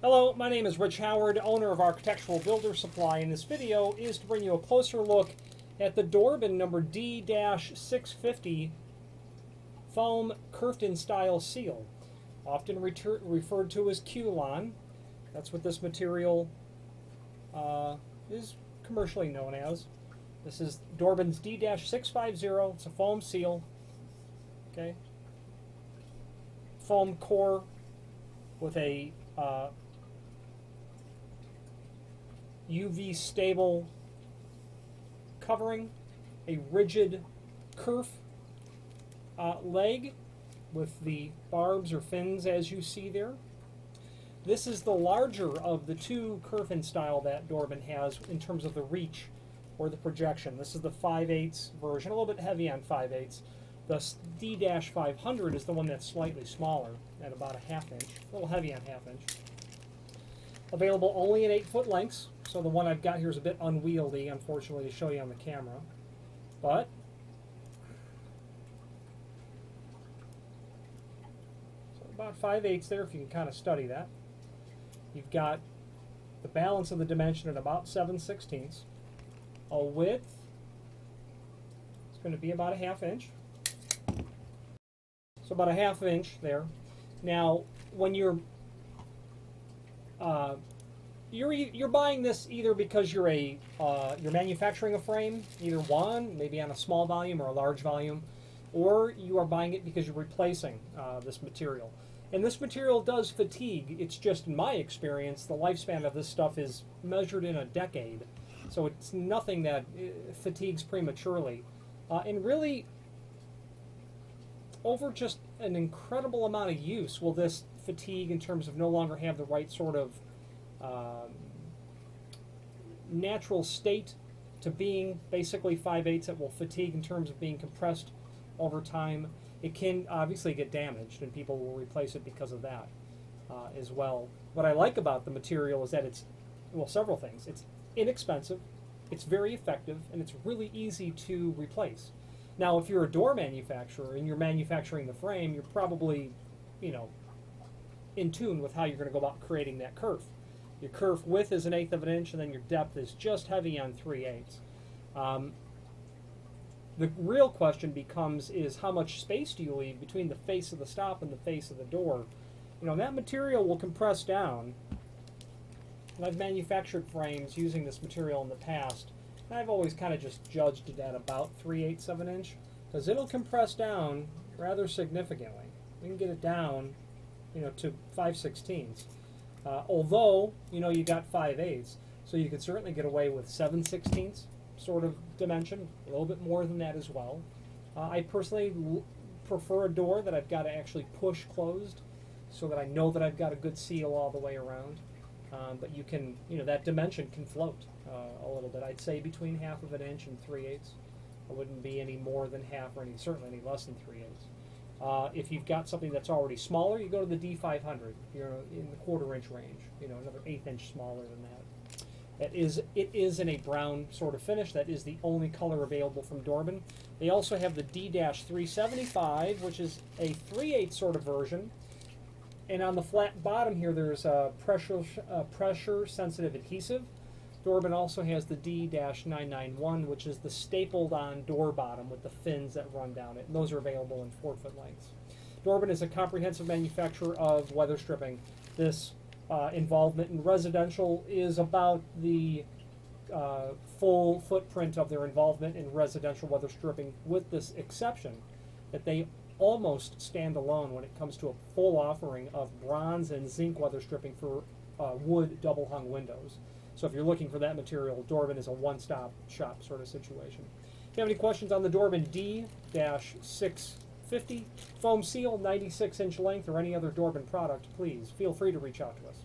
Hello, my name is Rich Howard, owner of Architectural Builder Supply, and this video is to bring you a closer look at the Dorbin number D-650 foam Kerf-in style seal, often referred to as Q-Lon. That's what this material is commercially known as. This is Dorbin's D-650. It's a foam seal. Okay, foam core with a UV stable covering, a rigid kerf leg with the barbs or fins as you see there. This is the larger of the two Kerf-in style that Dorbin has in terms of the reach or the projection. This is the 5/8 version, a little bit heavy on 5/8. The D-500 is the one that's slightly smaller at about a 1/2 inch, a little heavy on 1/2 inch. Available only in 8-foot lengths, so the one I've got here is a bit unwieldy, unfortunately, to show you on the camera. But so about 5/8 there, if you can kind of study that. You've got the balance of the dimension at about 7/16. A width is going to be about a 1/2 inch. So about a 1/2 inch there. Now, when you're buying this either because you're manufacturing a frame, either one, maybe on a small volume or a large volume, or you are buying it because you're replacing this material. And this material does fatigue. It's just, in my experience, the lifespan of this stuff is measured in a decade. So it's nothing that fatigues prematurely. And really, over just an incredible amount of use will this fatigue in terms of no longer have the right sort of natural state to being basically 5/8. It will fatigue in terms of being compressed over time. It can obviously get damaged, and people will replace it because of that as well. What I like about the material is that it's, well, several things. It's inexpensive, it's very effective, and it's really easy to replace. Now, if you're a door manufacturer and you're manufacturing the frame, you're probably, in tune with how you're going to go about creating that kerf. Your kerf width is 1/8 of an inch, and then your depth is just heavy on 3/8. The real question becomes is how much space do you leave between the face of the stop and the face of the door? That material will compress down. And I've manufactured frames using this material in the past. And I've always kind of just judged it at about 3/8 of an inch, because it'll compress down rather significantly. You can get it down, to 5/16. Although, you got 5/8, so you could certainly get away with 7/16 sort of dimension, a little bit more than that as well. I personally prefer a door that I've got to actually push closed so that I know that I've got a good seal all the way around. But you can, that dimension can float a little bit. I'd say between 1/2 of an inch and 3/8. It wouldn't be any more than half, or certainly any less than 3/8. If you've got something that's already smaller, you go to the D500. You're in the 1/4 inch range. Another 1/8 inch smaller than that. It is in a brown sort of finish. That is the only color available from Dorbin. They also have the D-375, which is a 3/8 sort of version. And on the flat bottom here, there's a pressure-sensitive adhesive. Dorbin also has the D-991, which is the stapled-on door bottom with the fins that run down it. And those are available in 4-foot lengths. Dorbin is a comprehensive manufacturer of weather stripping. This involvement in residential is about the full footprint of their involvement in residential weather stripping, with this exception that they almost stand alone when it comes to a full offering of bronze and zinc weather stripping for wood double-hung windows. So if you're looking for that material, Dorbin is a one-stop shop sort of situation. If you have any questions on the Dorbin D-650 foam seal, 96-inch length, or any other Dorbin product, please feel free to reach out to us.